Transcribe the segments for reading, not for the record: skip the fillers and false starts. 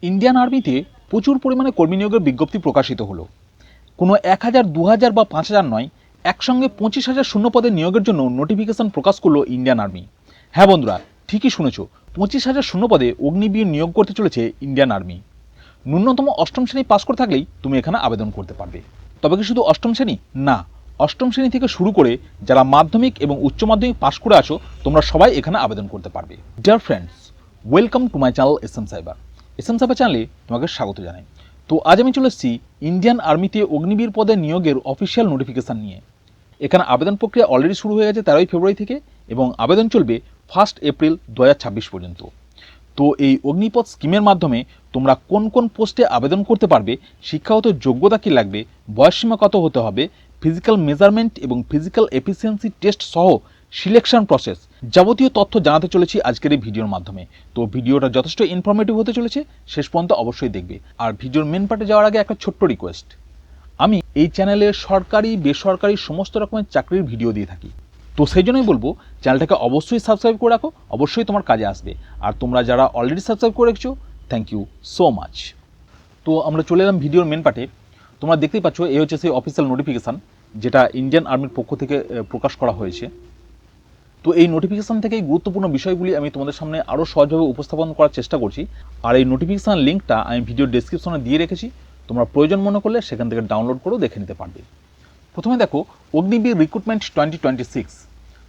Indian আর্মিতে প্রচুর পরিমাণে কর্মী নিয়োগের বিজ্ঞপ্তি প্রকাশিত হলো। কোনো 1000, 2000 বা 5000 নয়, একসঙ্গে 25,000 শূন্যপদে নিয়োগের জন্য নোটিফিকেশন প্রকাশ করলো ইন্ডিয়ান আর্মি। হ্যাঁ বন্ধুরা, ঠিকই শুনেছ, 25,000 শূন্যপদে অগ্নিবীর নিয়োগ করতে চলেছে ইন্ডিয়ান আর্মি। ন্যূনতম অষ্টম শ্রেণী পাস করে থাকলেই তুমি এখানে আবেদন করতে পারবে। তবে কি শুধু অষ্টম শ্রেণী? না, অষ্টম শ্রেণী থেকে শুরু করে যারা মাধ্যমিক এবং উচ্চ মাধ্যমিক পাস করে আছো তোমরা সবাই এখানে আবেদন করতে পারবে। Dear friends, welcome to my channel S M cyber. S M cyber চ্যানেলে তোমাকে স্বাগত জানাই। তো আজ আমি চলে এসেছি ইন্ডিয়ান আর্মিতে অগ্নিবীর পদে নিয়োগের অফিসিয়াল নোটিফিকেশান নিয়ে। এখানে আবেদন প্রক্রিয়া অলরেডি শুরু হয়ে গেছে 13 ফেব্রুয়ারি থেকে এবং আবেদন চলবে 1 এপ্রিল 2026 পর্যন্ত। তো এই অগ্নিপথ স্কিমের মাধ্যমে তোমরা কোন কোন পোস্টে আবেদন করতে পারবে, শিক্ষাগত যোগ্যতা কী লাগবে, বয়সসীমা কত হতে হবে, ফিজিক্যাল মেজারমেন্ট এবং ফিজিক্যাল এফিসিয়েন্সি টেস্ট সহ সিলেকশন প্রসেস, যাবতীয় তথ্য জানাতে চলেছি আজকের এই ভিডিওর মাধ্যমে। তো ভিডিওটা যথেষ্ট ইনফরমেটিভ হতে চলেছে, শেষ পর্যন্ত অবশ্যই দেখবে। আর ভিডিওর মেন পার্টে যাওয়ার আগে একটা ছোট্ট রিকোয়েস্ট, আমি এই চ্যানেলে সরকারি বেসরকারি সমস্ত রকমের চাকরির ভিডিও দিয়ে থাকি। তো সেই জন্যই বলবো চ্যানেলটাকে অবশ্যই সাবস্ক্রাইব করে রাখো, অবশ্যই তোমার কাজে আসবে। আর তোমরা যারা অলরেডি সাবস্ক্রাইব করে রেখেছো, থ্যাংক ইউ সো মাচ। তো আমরা চলে এলাম ভিডিওর মেন পার্টে। তোমরা দেখতেই পাচ্ছ, এই হচ্ছে সেই অফিসিয়াল নোটিফিকেশান যেটা ইন্ডিয়ান আর্মির পক্ষ থেকে প্রকাশ করা হয়েছে। তো এই নোটিফিকেশান থেকে গুরুত্বপূর্ণ বিষয়গুলি আমি তোমাদের সামনে আরও সহজভাবে উপস্থাপন করার চেষ্টা করছি। আর এই নোটিফিকেশান লিঙ্কটা আমি ভিডিও ডেসক্রিপশনে দিয়ে রেখেছি, তোমরা প্রয়োজন মনে করলে সেখান থেকে ডাউনলোড করেও দেখে নিতে পারবে। প্রথমে দেখো, অগ্নিবীর রিক্রুটমেন্ট 2026।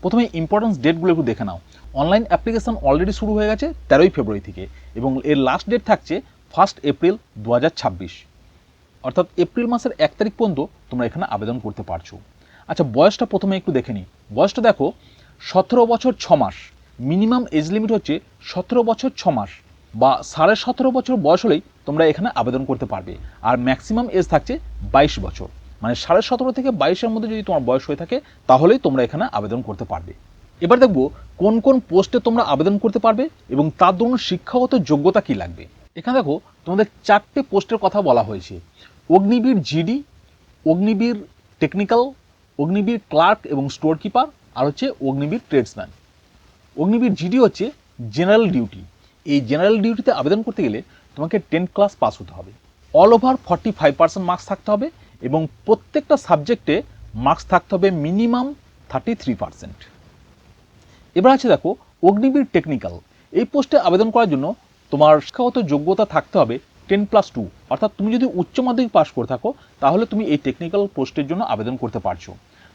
প্রথমে ইম্পর্টেন্স ডেটগুলো একটু দেখে নাও। অনলাইন অ্যাপ্লিকেশন অলরেডি শুরু হয়ে গেছে 13 ফেব্রুয়ারি থেকে এবং এর লাস্ট ডেট থাকছে 1 এপ্রিল 2026, অর্থাৎ এপ্রিল মাসের 1 তারিখ পর্যন্ত তোমরা এখানে আবেদন করতে পারছো। আচ্ছা, বয়সটা প্রথমে একটু দেখে নিই। বয়সটা দেখো, 17 বছর 6 মাস। মিনিমাম এজ লিমিট হচ্ছে 17 বছর 6 মাস বা 17.5 বছর বয়স হলেই তোমরা এখানে আবেদন করতে পারবে। আর ম্যাক্সিমাম এজ থাকছে 22 বছর, মানে 17.5 থেকে 22-এর মধ্যে যদি তোমার বয়স হয়ে থাকে তাহলেই তোমরা এখানে আবেদন করতে পারবে। এবার দেখবো কোন কোন পোস্টে তোমরা আবেদন করতে পারবে এবং তার জন্য শিক্ষাগত যোগ্যতা কী লাগবে। এখানে দেখো, তোমাদের 4টে পোস্টের কথা বলা হয়েছে: Agniveer GD, Agniveer technical, Agniveer clerk এবং স্টোর কিপার, আর হচ্ছে অগ্নিবীর ট্রেডসম্যান। অগ্নিবীর জিডি হচ্ছে জেনারেল ডিউটি। এই জেনারেল ডিউটিতে আবেদন করতে গেলে তোমাকে 10 ক্লাস পাস হতে হবে, অল ওভার 45% মার্কস থাকতে হবে এবং প্রত্যেকটা সাবজেক্টে মার্কস থাকতে হবে মিনিমাম 33%। এবার আছে দেখো, অগ্নিবীর টেকনিক্যাল। এই পোস্টে আবেদন করার জন্য তোমার শিক্ষাগত যোগ্যতা থাকতে হবে 10+2, অর্থাৎ তুমি যদি উচ্চ মাধ্যমিক পাস করে থাকো তাহলে তুমি এই টেকনিক্যাল পোস্টের জন্য আবেদন করতে পারছো।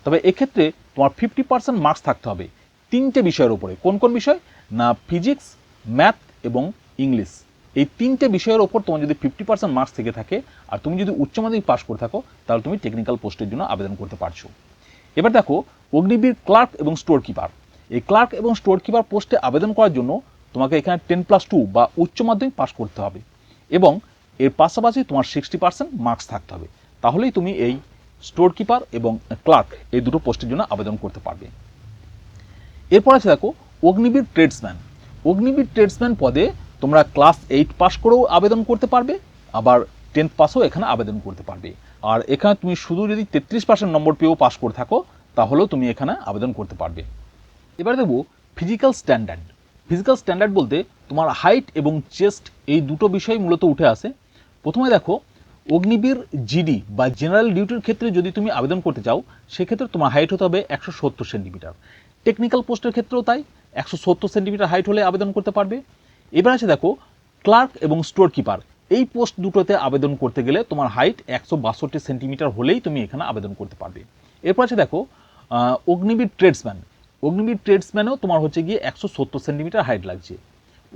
তবে এক্ষেত্রে তোমার 50% মার্কস থাকতে হবে 3টে বিষয়ের উপরে। কোন কোন বিষয়? না, ফিজিক্স, ম্যাথ এবং ইংলিশ। এই 3টে বিষয়ের ওপর তোমার যদি 50% মার্কস থেকে থাকে আর তুমি যদি উচ্চ মাধ্যমিক পাস করে থাকো তাহলে তুমি টেকনিক্যাল পোস্টের জন্য আবেদন করতে পারছো। এবার দেখো, অগ্নিবীর ক্লার্ক এবং স্টোর কিপার। এই ক্লার্ক এবং স্টোর কিপার পোস্টে আবেদন করার জন্য তোমাকে এখানে 10+2 বা উচ্চ মাধ্যমিক পাস করতে হবে এবং এর পাশাপাশি তোমার 60% মার্কস থাকতে হবে, তাহলেই তুমি এই স্টোর কিপার এবং ক্লার্ক এই দুটো পোস্টের জন্য আবেদন করতে পারবে। এরপর আছে দেখো, অগ্নিবীর ট্রেডসম্যান। অগ্নিবীর ট্রেডসম্যান পদে তোমরা ক্লাস 8 পাস করেও আবেদন করতে পারবে, আবার 10th পাসও এখানে আবেদন করতে পারবে। আর এখানে তুমি শুধু যদি 33% নম্বর পেয়েও পাস করে থাকো তাহলেও তুমি এখানে আবেদন করতে পারবে। এবার দেখব ফিজিক্যাল স্ট্যান্ডার্ড। ফিজিক্যাল স্ট্যান্ডার্ড বলতে তোমার হাইট এবং চেস্ট এই দুটো বিষয় মূলত উঠে আসে। প্রথমে দেখো, অগ্নিবীর জিডি বা জেনারেল ডিউটির ক্ষেত্রে যদি তুমি আবেদন করতে চাও সেক্ষেত্রে তোমার হাইট হতে হবে 170 সেন্টিমিটার। টেকনিক্যাল পোস্টের ক্ষেত্রেও তাই, 170 সেন্টিমিটার হাইট হলে আবেদন করতে পারবে। এবার আছে দেখো, ক্লার্ক এবং স্টোর কিপার এই পোস্ট দুটোতে আবেদন করতে গেলে তোমার হাইট 162 সেন্টিমিটার হলেই তুমি এখানে আবেদন করতে পারবে। এরপর আছে দেখো, অগ্নিবীর ট্রেডসম্যান। অগ্নিবীর ট্রেডসম্যানেও তোমার হচ্ছে গিয়ে 170 সেন্টিমিটার হাইট লাগছে।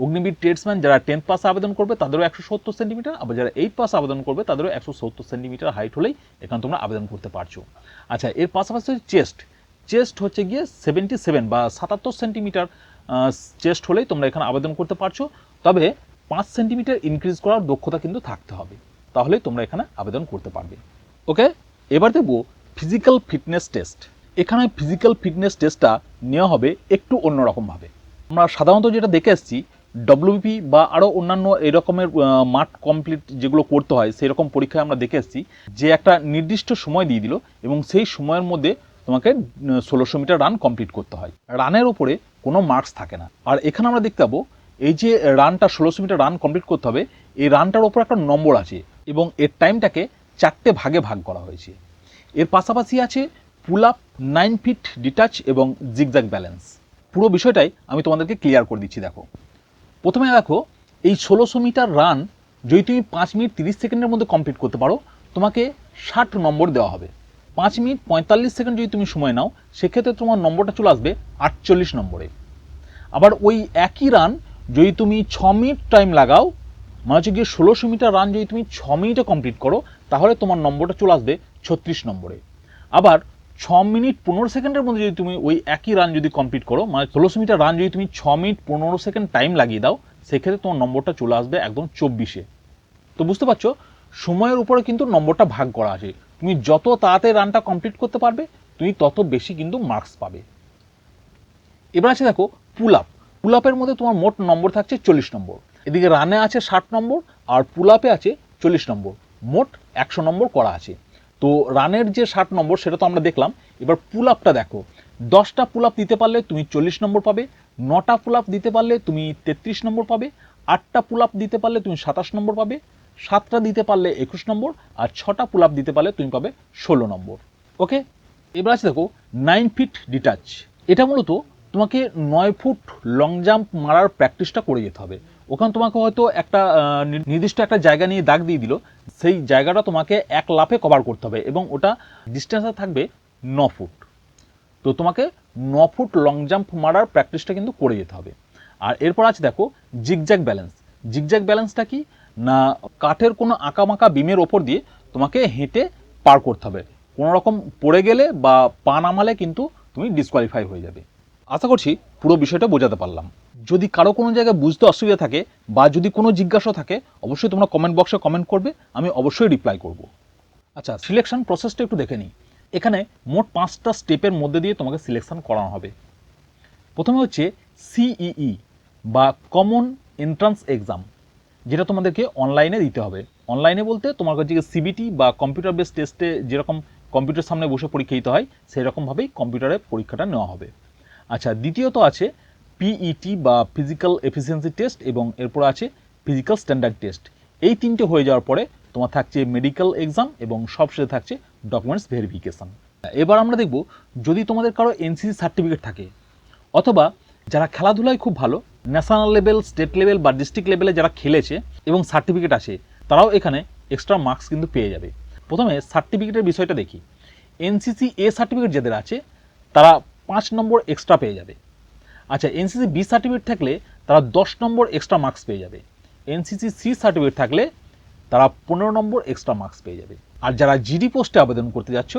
অগ্নিবীর ট্রেডসম্যান যারা 10th পাস আবেদন করবে তাদেরও 170 সেন্টিমিটার, আবার যারা 8 পাস আবেদন করবে তাদেরও 170 সেন্টিমিটার হাইট হলেই এখানে তোমরা আবেদন করতে পারছো। আচ্ছা, এর পাশাপাশি চেস্ট হচ্ছে গিয়ে 77 বা 77 সেন্টিমিটার চেস্ট হলেই তোমরা এখানে আবেদন করতে পারছো। তবে 5 সেন্টিমিটার ইনক্রিজ করার দক্ষতা কিন্তু থাকতে হবে, তাহলেই তোমরা এখানে আবেদন করতে পারবে। ওকে, এবার দেখবো ফিজিক্যাল ফিটনেস টেস্ট। এখানে ফিজিক্যাল ফিটনেস টেস্টটা নেওয়া হবে একটু অন্যরকমভাবে। আমরা সাধারণত যেটা দেখে এসেছি ডব্লিউবিপি বা আরও অন্যান্য এই রকমের মাঠ কমপ্লিট যেগুলো করতে হয় সেই রকম পরীক্ষায় আমরা দেখে এসেছি যে একটা নির্দিষ্ট সময় দিয়ে দিল এবং সেই সময়ের মধ্যে তোমাকে 1600 মিটার রান কমপ্লিট করতে হয়। রানের উপরে কোনো মার্কস থাকে না। আর এখানে আমরা দেখতে পাবো এই যে রানটা 1600 মিটার রান কমপ্লিট করতে হবে, এই রানটার ওপর একটা নম্বর আছে এবং এর টাইমটাকে 4টে ভাগে ভাগ করা হয়েছে। এর পাশাপাশি আছে পুল আপ, 9 ফিট ডিটাচ এবং জিগজ্যাগ ব্যালেন্স। পুরো বিষয়টাই আমি তোমাদেরকে ক্লিয়ার করে দিচ্ছি। দেখো, প্রথমে দেখো, এই 1600 মিটার রান যদি তুমি 5 মিনিট 30 সেকেন্ডের মধ্যে কমপ্লিট করতে পারো, তোমাকে 60 নম্বর দেওয়া হবে। 5 মিনিট 45 সেকেন্ড যদি তুমি সময় নাও, সেক্ষেত্রে তোমার নম্বরটা চলে আসবে 48 নম্বরে। আবার ওই একই রান যদি তুমি 6 মিনিট টাইম লাগাও, মানে হচ্ছে গিয়ে 1600 মিটার রান যদি তুমি 6 মিনিটে কমপ্লিট করো, তাহলে তোমার নম্বরটা চলে আসবে 36 নম্বরে। আবার 6 মিনিট 15 সেকেন্ডের মধ্যে যদি তুমি ওই একই রান যদি কমপ্লিট করো, মানে 1600 মিটার রান যদি তুমি 6 মিনিট 15 সেকেন্ড টাইম লাগিয়ে দাও, সেক্ষেত্রে তোমার নম্বরটা চলে আসবে একদম 24-এ। তো বুঝতে পারছো, সময়ের উপরে কিন্তু নম্বরটা ভাগ করা আছে। তুমি যত তাড়াতাড়ি রানটা কমপ্লিট করতে পারবে, তুমি তত বেশি কিন্তু মার্কস পাবে। এবার আছে দেখো পুল আপ। পুল আপের মধ্যে তোমার মোট নম্বর থাকছে 40 নম্বর। এদিকে রানে আছে 60 নম্বর আর পুল আপে আছে 40 নম্বর। মোট 100 নম্বর করা আছে। তো রানের যে 60 নম্বর সেটা তো আমরা দেখলাম। এবার পুল আপটা দেখো, 10টা পুল আপ দিতে পারলে তুমি 40 নম্বর পাবে, 9টা পুল আপ দিতে পারলে তুমি 33 নম্বর পাবে, 8টা পুল আপ দিতে পারলে তুমি 27 নম্বর পাবে, 7টা দিতে পারলে 21 নম্বর, আর 6টা পুল আপ দিতে পারলে তুমি পাবে 16 নম্বর। ওকে, এবার আছে দেখো 9 ফিট ডিটাচ। এটা মূলত তোমাকে 9 ফুট লং জাম্প মারার প্র্যাকটিসটা করে যেতে হবে। ওখানে তোমাকে হয়তো একটা নির্দিষ্ট একটা জায়গা নিয়ে দাগ দিয়ে দিল, সেই জায়গাটা তোমাকে এক লাফে কভার করতে হবে এবং ওটা ডিস্টেন্সে থাকবে 9 ফুট। তো তোমাকে 9 ফুট লং জাম্প মারার প্র্যাকটিসটা কিন্তু করে যেতে হবে। আর এরপর আছে দেখো জিগজ্যাগ ব্যালেন্স। জিগজ্যাগ ব্যালেন্সটা কি না, কাঠের কোনো আঁকামাকা বিমের ওপর দিয়ে তোমাকে হেঁটে পার করতে হবে। কোনো রকম পড়ে গেলে বা পা নামালে কিন্তু তুমি ডিসকোয়ালিফাই হয়ে যাবে। আশা করছি পুরো বিষয়টা বোঝাতে পারলাম। যদি কারো কোনো জায়গায় বুঝতে অসুবিধা থাকে বা যদি কোনো জিজ্ঞাসা থাকে, অবশ্যই তোমরা কমেন্ট বক্সে কমেন্ট করবে, আমি অবশ্যই রিপ্লাই করব। আচ্ছা, সিলেকশন প্রসেসটা একটু দেখে নিই। এখানে মোট 5টা স্টেপের মধ্যে দিয়ে তোমাকে সিলেকশন করানো হবে। প্রথমে হচ্ছে সিইই বা কমন এন্ট্রান্স এক্সাম, যেটা তোমাদেরকে অনলাইনে দিতে হবে। অনলাইনে বলতে তোমার কাছে সিবিটি বা কম্পিউটার বেস টেস্টে যেরকম কম্পিউটার সামনে বসে পরীক্ষা দিতে হয়, সেই রকমভাবেই কম্পিউটারে পরীক্ষাটা নেওয়া হবে। আচ্ছা, দ্বিতীয়ত আছে পিইটি বা ফিজিক্যাল এফিসিয়েন্সি টেস্ট এবং এরপর আছে ফিজিক্যাল স্ট্যান্ডার্ড টেস্ট। এই 3টে হয়ে যাওয়ার পরে তোমার থাকছে মেডিকেল এক্সাম এবং সবশেষে থাকছে ডকুমেন্টস ভেরিফিকেশান। এবার আমরা দেখব, যদি তোমাদের কারো এনসিসি সার্টিফিকেট থাকে অথবা যারা খেলাধুলায় খুব ভালো, ন্যাশনাল লেভেল, স্টেট লেভেল বা ডিস্ট্রিক্ট লেভেলে যারা খেলেছে এবং সার্টিফিকেট আছে, তারাও এখানে এক্সট্রা মার্কস কিন্তু পেয়ে যাবে। প্রথমে সার্টিফিকেটের বিষয়টা দেখি। এনসিসি এ সার্টিফিকেট যাদের আছে তারা 5 নম্বর এক্সট্রা পেয়ে যাবে। আচ্ছা, এনসিসি বি সার্টিফিকেট থাকলে তারা 10 নম্বর এক্সট্রা মার্কস পেয়ে যাবে। এনসিসি সি সার্টিফিকেট থাকলে তারা 15 নম্বর এক্সট্রা মার্কস পেয়ে যাবে। আর যারা জিডি পোস্টে আবেদন করতে যাচ্ছ,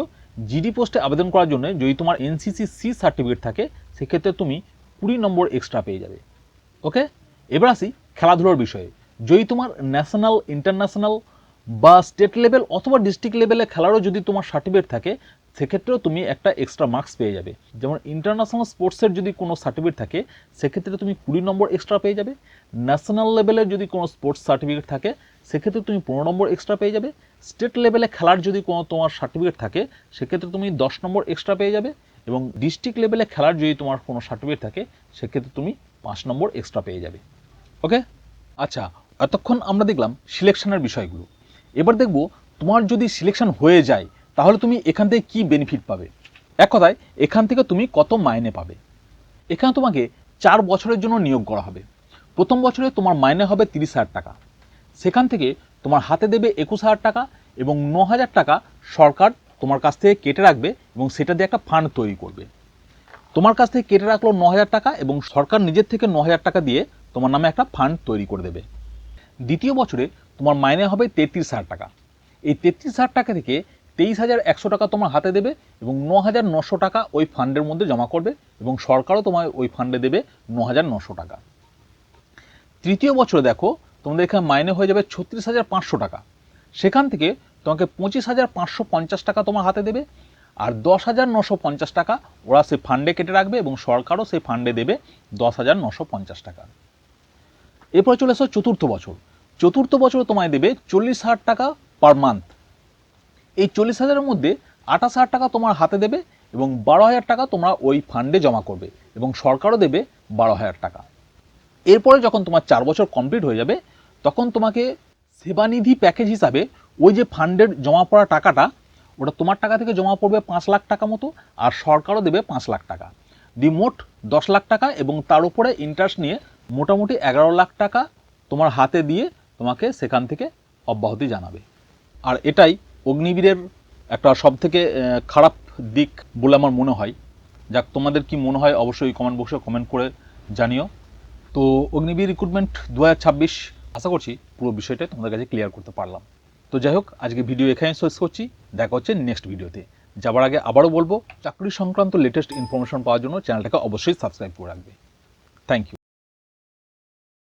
জিডি পোস্টে আবেদন করার জন্য যদি তোমার এনসিসি সি সার্টিফিকেট থাকে, সেক্ষেত্রে তুমি 20 নম্বর এক্সট্রা পেয়ে যাবে। ওকে, এবার আসি খেলাধুলার বিষয়ে। যদি তোমার ন্যাশনাল, ইন্টারন্যাশনাল বা স্টেট লেভেল অথবা ডিস্ট্রিক্ট লেভেলে খেলারও যদি তোমার সার্টিফিকেট থাকে, সেক্ষেত্রেও তুমি একটা এক্সট্রা মার্কস পেয়ে যাবে। যেমন ইন্টারন্যাশনাল স্পোর্টসের যদি কোনো সার্টিফিকেট থাকে, সেক্ষেত্রে তুমি 20 নম্বর এক্সট্রা পেয়ে যাবে। ন্যাশনাল লেভেলের যদি কোনো স্পোর্টস সার্টিফিকেট থাকে, সেক্ষেত্রে তুমি 15 নম্বর এক্সট্রা পেয়ে যাবে। স্টেট লেভেলে খেলার যদি কোনো তোমার সার্টিফিকেট থাকে, সেক্ষেত্রে তুমি 10 নম্বর এক্সট্রা পেয়ে যাবে। এবং ডিস্ট্রিক্ট লেভেলে খেলার যদি তোমার কোনো সার্টিফিকেট থাকে, সেক্ষেত্রে তুমি 5 নম্বর এক্সট্রা পেয়ে যাবে। ওকে, আচ্ছা, এতক্ষণ আমরা দেখলাম সিলেকশনের বিষয়গুলো। এবার দেখব, তোমার যদি সিলেকশন হয়ে যায় তাহলে তুমি এখান থেকে কী বেনিফিট পাবে। এক কথায়, এখান থেকে তুমি কত মাইনে পাবে। এখানে তোমাকে 4 বছরের জন্য নিয়োগ করা হবে। প্রথম বছরে তোমার মাইনে হবে 30,000 টাকা। সেখান থেকে তোমার হাতে দেবে 21,000 টাকা এবং 9,000 টাকা সরকার তোমার কাছ থেকে কেটে রাখবে এবং সেটা দিয়ে একটা ফান্ড তৈরি করবে। তোমার কাছ থেকে কেটে রাখলো 9,000 টাকা এবং সরকার নিজের থেকে 9,000 টাকা দিয়ে তোমার নামে একটা ফান্ড তৈরি করে দেবে। দ্বিতীয় বছরে তোমার মাইনে হবে 33,000 টাকা। এই 33,000 টাকা থেকে 23,100 টাকা তোমার হাতে দেবে এবং 9,900 টাকা ওই ফান্ডের মধ্যে জমা করবে এবং সরকারও তোমার ওই ফান্ডে দেবে 9,900 টাকা। তৃতীয় বছরে দেখো, তোমাদের এখানে মাইনে হয়ে যাবে 36,500 টাকা। সেখান থেকে তোমাকে 25,550 টাকা তোমার হাতে দেবে আর 10,950 টাকা ওরা সেই ফান্ডে কেটে রাখবে এবং সরকারও সেই ফান্ডে দেবে 10,950 টাকা। এরপর চলে এসো চতুর্থ বছর। চতুর্থ বছরে তোমায় দেবে 40,000 টাকা পার মান্থ। এই 40,000-এর মধ্যে 28,000 টাকা তোমার হাতে দেবে এবং 12,000 টাকা তোমরা ওই ফান্ডে জমা করবে এবং সরকারও দেবে 12,000 টাকা। এরপরে যখন তোমার 4 বছর কমপ্লিট হয়ে যাবে, তখন তোমাকে সেবানিধি প্যাকেজ হিসাবে ওই যে ফান্ডের জমা পড়া টাকাটা, ওটা তোমার টাকা থেকে জমা পড়বে 5 লাখ টাকা মতো, আর সরকারও দেবে 5 লাখ টাকা, দিয়ে মোট 10 লাখ টাকা, এবং তার উপরে ইন্টারেস্ট নিয়ে মোটামুটি 11 লাখ টাকা তোমার হাতে দিয়ে তোমাকে সেখান থেকে অব্যাহতি জানাবে। আর এটাই অগ্নিবীরের একটা সবথেকে খারাপ দিক বলে আমার মনে হয়। যাক, তোমাদের কি মনে হয় অবশ্যই কমেন্ট বক্সে কমেন্ট করে জানিও। তো অগ্নিবীর রিক্রুটমেন্ট 2026 আশা করছি পুরো বিষয়টাই তোমাদের কাছে ক্লিয়ার করতে পারলাম। তো যাই হোক, আজকে ভিডিও এখানে শেষ করছি, দেখা হচ্ছে নেক্সট ভিডিওতে। যাবার আগে আবারও বলবো, চাকরি সংক্রান্ত লেটেস্ট ইনফরমেশন পাওয়ার জন্য চ্যানেলটাকে অবশ্যই সাবস্ক্রাইব করে রাখবে। Thank you.